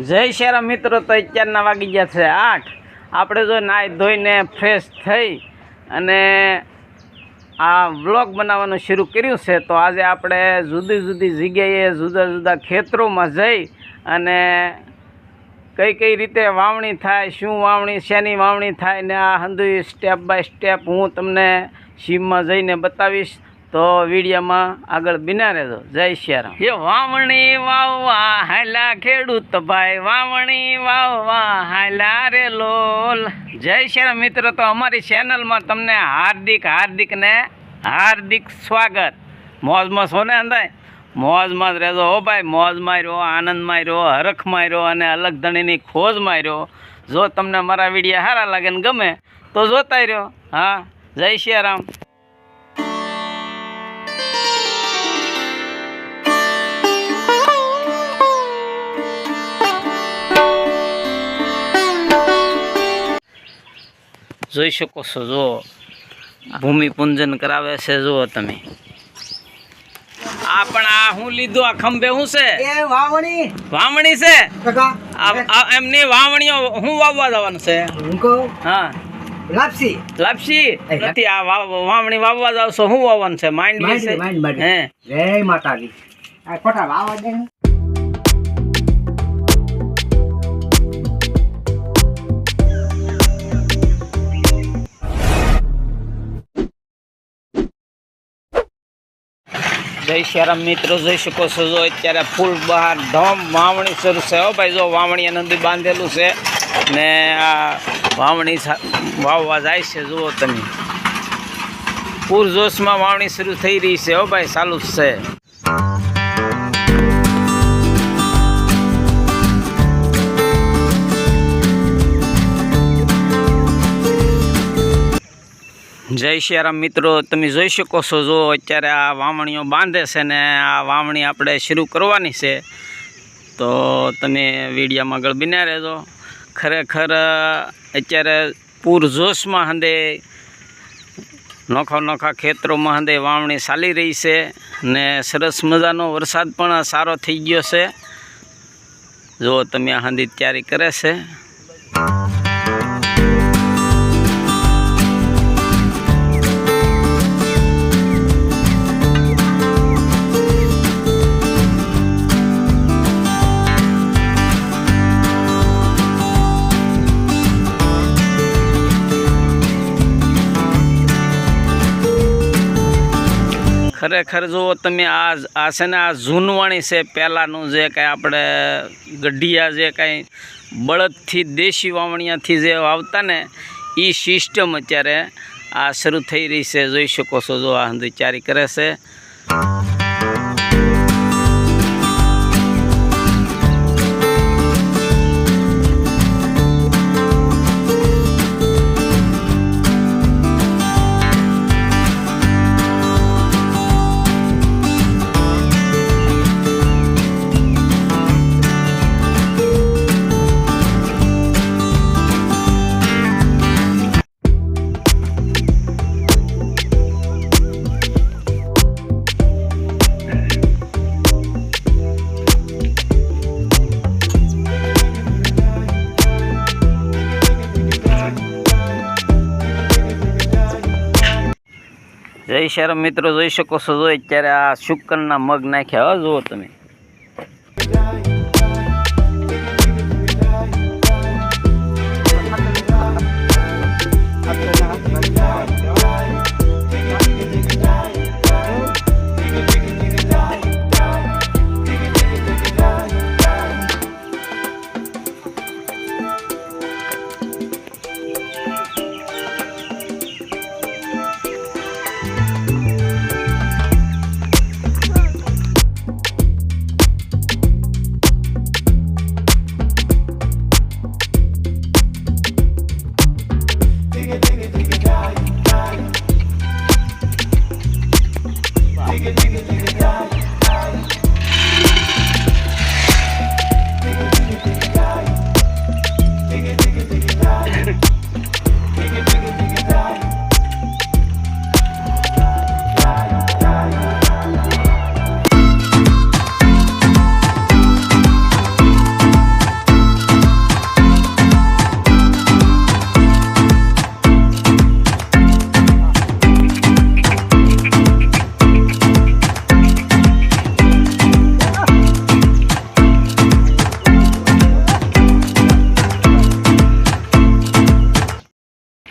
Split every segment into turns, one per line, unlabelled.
જય શ્યારામ મિત્રો, તો અત્યારના વાગી ગયા છે 8। આપણે જો નાહી ધોઈને ફ્રેશ થઈ અને આ વ્લોગ બનાવવાનું શરૂ કર્યું છે। તો આજે આપણે જુદી જુદી જગ્યાએ જુદા જુદા ખેતરોમાં જઈ અને કઈ કઈ રીતે વાવણી થાય, શું વાવણી, શેની વાવણી થાય ને આ હંધુય સ્ટેપ બાય સ્ટેપ હું તમને સીમમાં જઈને બતાવીશ। તો વિડીયોમાં આગળ બિના રહેજો। જય શ્યારામ। એ વાવણી વાવવા હાલા ખેડૂત ભાઈ, વાવણી વાવવા હાલા રે લોલ। જય શ્યારામ મિત્રો, તો અમારી ચેનલમાં તમને હાર્દિક સ્વાગત। મોજમાં છો ને અંદાય? મોજમાં જ રહેજો હો ભાઈ। મોજમાં રહ્યો, આનંદમાં રહ્યો, હરખમાં રહ્યો અને અલગ ધણીની ખોજમાં રહ્યો। જો તમને મારા વિડીયો સારા લાગે ને ગમે તો જોતા રહ્યો। હા, જય શ્યારામ। જોઈ શકો છો, જો ભૂમિપૂજન કરાવે છે। જુઓ તમે, આ પણ આ હું લીધું, આ ખંભે શું છે? વાવણી છે એમની વાવણીઓ હું વાવવા જવાનું છે? હા, લાપસી નથી, આ વાવણી વાવવા જાવ છો? શું વાવવાનું છે? માંડવી છે? હે, જય માતાજી। આ ખોટા વાવવા દે। જય શ્યારામ મિત્રો, જોઈ શકો છો, જો અત્યારે ફૂલ બહાર ધમ વાવણી શરૂ છે હો ભાઈ। જો વાવણી નદી બાંધેલું છે ને આ વાવણી વાવવા જાય છે। જુઓ તમે, પૂરજોશમાં વાવણી શરૂ થઈ રહી છે હો ભાઈ, ચાલુ જ છે। જય શ્યારામ મિત્રો, તમે જોઈ શકો છો, જો અત્યારે આ વાવણીઓ બાંધે છે ને આ વાવણી આપણે શરૂ કરવાની છે। તો તમે વિડીયોમાં આગળ બન્યા રહેજો। ખરેખર અત્યારે પૂરજોશમાં હંદે નોખા ખેતરોમાં હંદે વાવણી ચાલી રહી છે ને સરસ મજાનો વરસાદ પણ સારો થઈ ગયો છે। જો તમે આ હંદી તૈયારી કરે છે। ખરેખર જુઓ તમે, આ છે ને આ જૂનવાણી છે। પહેલાંનું જે કાંઈ આપણે ગઢિયા જે કાંઈ બળદથી દેશી વાવણીયાથી જે વાવતા ને એ સિસ્ટમ અત્યારે આ શરૂ થઈ રહી છે। જોઈ શકો છો, જો આ તૈયારી કરે છે। જય શ્યારામ મિત્રો, જોઈ શકો છો, જો અત્યારે આ શુકરના મગ નાખ્યા હો। જુઓ તમે,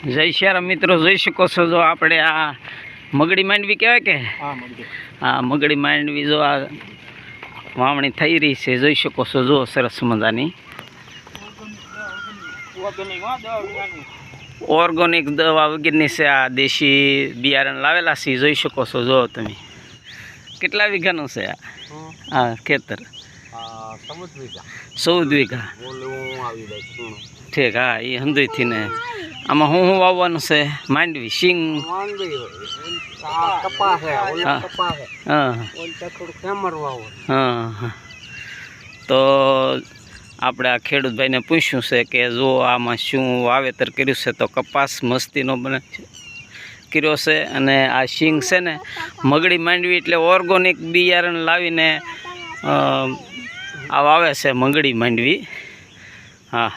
જય શ્યારામ મિત્રો, જોઈ શકો છો જો આપણે આ મગડી માંડવી કહેવાય કે હા મગડી માંડવી જો આ વાવણી થઈ રહી છે, જોઈ શકો છો જો સરસ મજાની ઓર્ગેનિક દવા વગેરેની છે. આ દેશી બિયારણ લાવેલા છે, જોઈ શકો છો જો તમે. કેટલા વીઘાનું છે આ ખેતર? 14 વીઘા. ઠીક. હા, એ હંધુઈથી ને આમાં શું વાવવાનું છે? માંડવી સિંગ હા. તો આપણે આ ખેડૂતભાઈને પૂછ્યું છે કે જો આમાં શું વાવેતર કર્યું છે, તો કપાસ મસ્તીનો બને કર્યો છે. અને આ સિંગ છે ને મગડી માંડવી એટલે ઓર્ગેનિક બિયારણ લાવીને આ વાવે છે મગડી માંડવી. હા,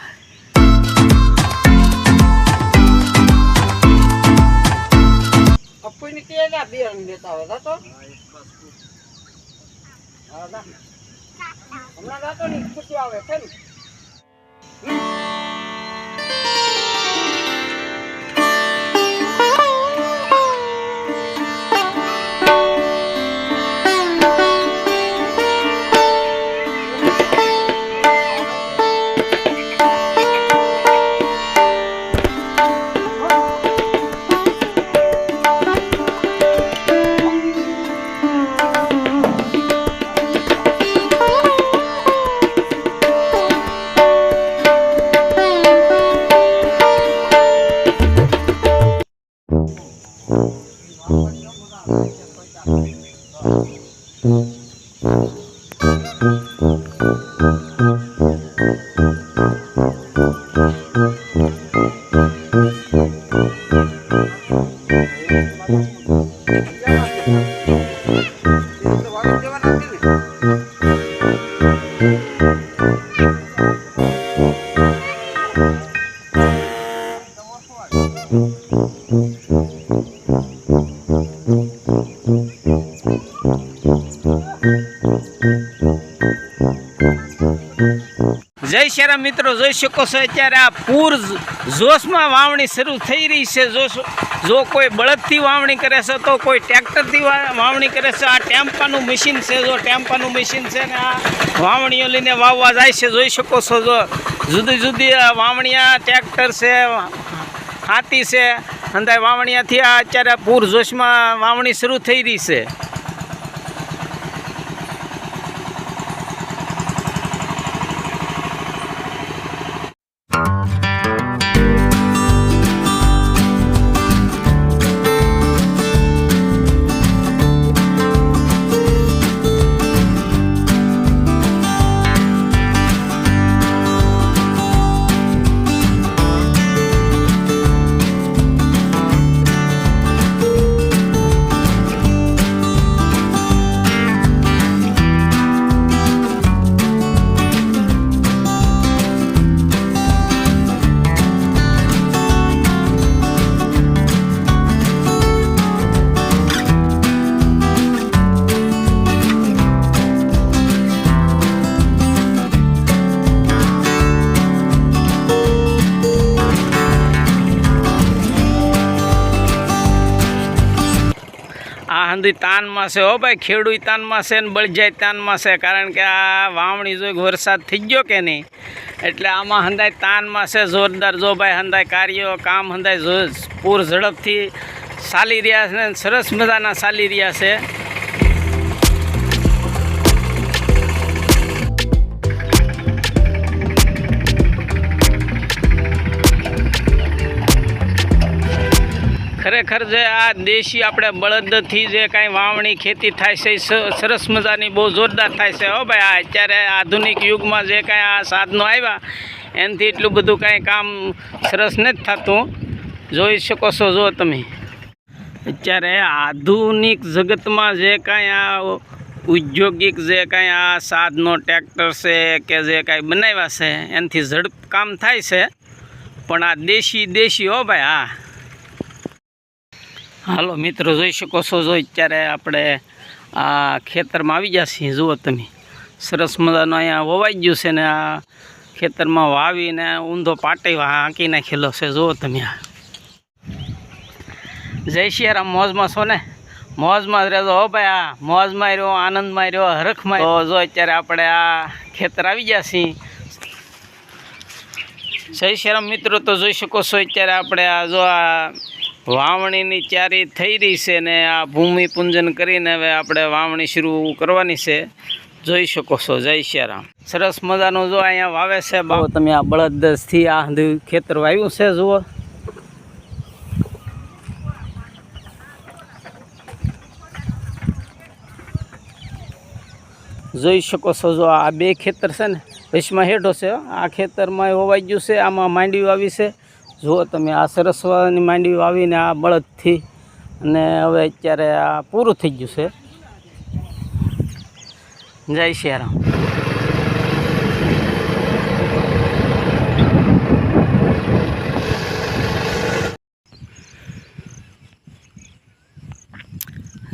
જય શ્યારામ મિત્રો, જોઈ શકો છો અત્યારે આ પૂર જોશમાં વાવણી શરૂ થઈ રહી છે. જો કોઈ બળદથી વાવણી કરે છે તો કોઈ ટ્રેક્ટરથી વાવણી કરે છે. આ ટેમ્પાનું મશીન છે, જો ટેમ્પાનું મશીન છે ને આ વાવણીઓ લઈને વાવવા જાય છે. જોઈ શકો છો જો જુદી જુદી વાવણીયા ટ્રેક્ટર છે, હાથી છે, અંદાજ વાવણીયાથી આ અત્યારે પૂર જોશમાં વાવણી શરૂ થઈ રહી છે. આ હંધી તાનમાં છે હો ભાઈ, ખેડૂત તાનમાં છે ને બળજાય તાનમાં છે. કારણ કે આ વાવણી જો વરસાદ થઈ ગયો કે નહીં એટલે આમાં હંધાય તાનમાં છે જોરદાર. જો ભાઈ હંધાય કાર્યો કામ હંધાય પૂર ઝડપથી ચાલી રહ્યા છે, સરસ મજાના ચાલી રહ્યા છે. ખરેખર જે આ દેશી આપણે બળદથી જે કાંઈ વાવણી ખેતી થાય છે એ સરસ મજાની બહુ જોરદાર થાય છે હો ભાઈ. આ અત્યારે આધુનિક યુગમાં જે કાંઈ આ સાધનો આવ્યા એનાથી એટલું બધું કાંઈ કામ સરસ નથી થતું. જોઈ શકો છો જો તમે અત્યારે આધુનિક જગતમાં જે કાંઈ આ ઔદ્યોગિક જે કાંઈ આ સાધનો ટ્રેક્ટર છે કે જે કાંઈ બનાવ્યા છે એનાથી ઝડપ કામ થાય છે, પણ આ દેશી હો ભાઈ. હા, હાલો મિત્રો, જોઈ શકો છો જો અત્યારે આપણે આ ખેતરમાં આવી ગયા છીએ. જુઓ તમે સરસ મજાનો અહીંયા વવાઈ ગયું છે ને આ ખેતરમાં વાવીને ઊંધો પાટે હાંકી નાખેલો છે. જુઓ તમે આ જય સિયારામ. મોજમાં છો ને? મોજમાં જ રહેજો હો ભાઈ. આ મોજમાં રહ્યો, આનંદમાં રહ્યો, હરખમાં. તો જો અત્યારે આપણે આ ખેતર આવી ગયા છીએ. જય સિયારામ મિત્રો. તો જોઈ શકો છો અત્યારે આપણે આ જો આ વાવણીની તૈયારી થઈ રહી છે ને આ ભૂમિ પૂજન કરીને હવે આપણે વાવણી શરૂ કરવાની છે. જોઈ શકો છો. જય સિયારામ. સરસ મજાનું જો અહીંયા વાવે છે. બાબો તમે આ બળદથી આ ખેતર વાવ્યું છે. જુઓ જોઈ શકો છો. જો આ બે ખેતર છે ને વચમાં હેઠો છે. આ ખેતરમાં હોવાઈ ગયું છે. આમાં માંડવી વાવી છે. જુઓ તમે આ સરસવાની માંડવી વાવીને આ બળદથી અને હવે અત્યારે આ પૂરું થઈ ગયું છે. જય સિયારામ.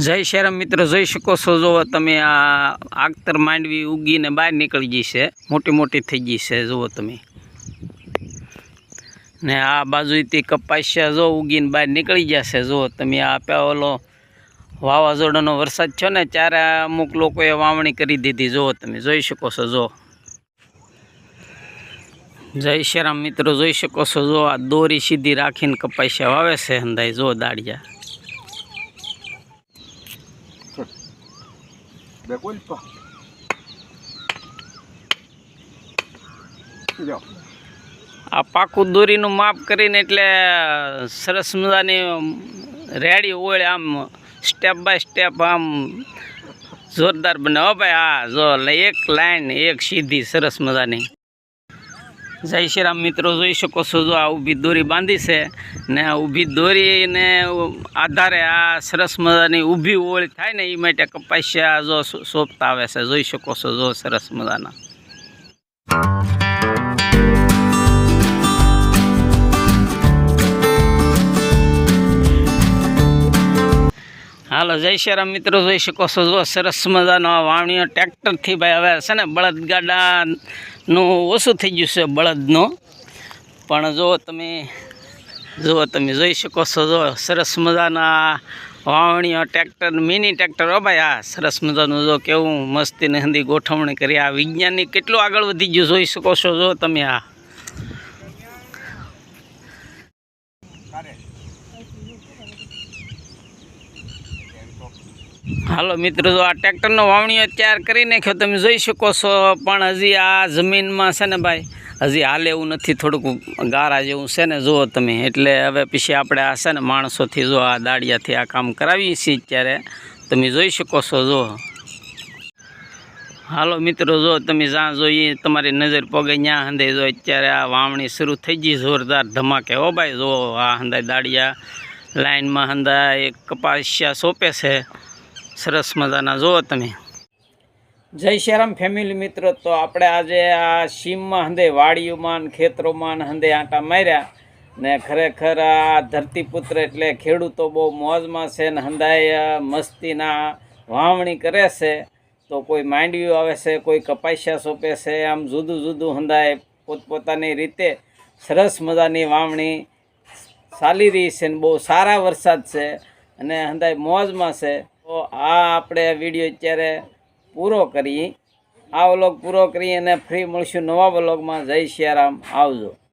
જય સિયારામ મિત્રો. જોઈ શકો છો. જો તમે આ આગતર માંડવી ઉગીને બહાર નીકળી ગઈ છે. મોટી મોટી થઈ ગઈ છે. જુઓ તમે ને આ બાજુથી કપાસિયા જો ઉગીને બહાર નીકળી ગયા છે. જુઓ તમે આ ઓલો વાવાઝોડાનો વરસાદ થયો ને ત્યારે અમુક લોકોએ વાવણી કરી દીધી. જુઓ તમે જોઈ શકો છો. જો જય સિયારામ મિત્રો. જોઈ શકો છો. જો આ દોરી સીધી રાખીને કપાસિયા વાવે છે અંદાય. જો દાળિયા આ પાકું દોરીનું માપ કરીને એટલે સરસ મજાની રેડી ઓળે આમ સ્ટેપ બાય સ્ટેપ આમ જોરદાર બને હો ભાઈ. હા જો એક લાઈન એક સીધી સરસ મજાની. જય શ્રીરામ મિત્રો. જોઈ શકો છો. જો આ ઊભી દોરી બાંધી છે ને ઊભી દોરીને આધારે આ સરસ મજાની ઊભી ઓળ થાય ને એ માટે કપાસિયા જો સોંપતા આવે છે. જોઈ શકો છો. જો સરસ મજાના. હાલો જય શ્રીરામ મિત્રો. જોઈ શકો છો. જો સરસ મજાનો વાવણીઓ ટ્રેક્ટરથી ભાઈ હવે છે ને બળદગાડાનું ઓછું થઈ ગયું છે બળદનું. પણ જો તમે જોઈ શકો છો. જો સરસ મજાના વાવણીઓ ટ્રેક્ટર મિની ટ્રેક્ટર હો ભાઈ. હા સરસ મજાનું જો કેવું મસ્તીને હંધી ગોઠવણી કરી. આ વિજ્ઞાનની કેટલું આગળ વધી ગયું જોઈ શકો છો. જો તમે આ હાલો મિત્રો. જો આ ટ્રેક્ટરનો વાવણીઓ તૈયાર કરી નાખ્યો તમે જોઈ શકો છો. પણ હજી આ જમીનમાં છે ને ભાઈ હજી હાલે એવું નથી. થોડુંક ગારા જેવું છે ને. જુઓ તમે એટલે હવે પછી આપણે આ છે ને માણસોથી જો આ દાળિયાથી આ કામ કરાવીએ છીએ અત્યારે. તમે જોઈ શકો છો. જો હાલો મિત્રો. જો તમે જ્યાં જોઈએ તમારી નજર પગે ત્યાં હંધાઈ જો અત્યારે આ વાવણી શરૂ થઈ ગઈ જોરદાર ધમાકે હો ભાઈ. જો આ હંધાઈ દાળિયા લાઈનમાં હંધાઈ એક કપાસિયા સોંપે છે સરસ મજાના. જુઓ તમે. જય સિયારામ ફેમિલી મિત્રો. તો આપણે આજે આ સીમમાં હંધે વાડીઓમાં ખેતરોમાં હંધે આંટા માર્યા ને ખરેખર આ ધરતીપુત્ર એટલે ખેડૂતો બહુ મોજમાં છે ને હંધાય મસ્તીના વાવણી કરે છે. તો કોઈ માંડવી આવે છે, કોઈ કપાસિયા સોંપે છે. આમ જુદું જુદું હંધાય પોતપોતાની રીતે સરસ મજાની વાવણી ચાલી રહી છે ને બહુ સારા વરસાદ છે અને હંધાય મોજમાં છે. તો આ આપણે વિડીયો અત્યારે પૂરો કરી. આ વ્લોગ પૂરો કરી અને ફ્રી મળશું નવા વ્લોગમાં. જય સિયારામ. આવજો.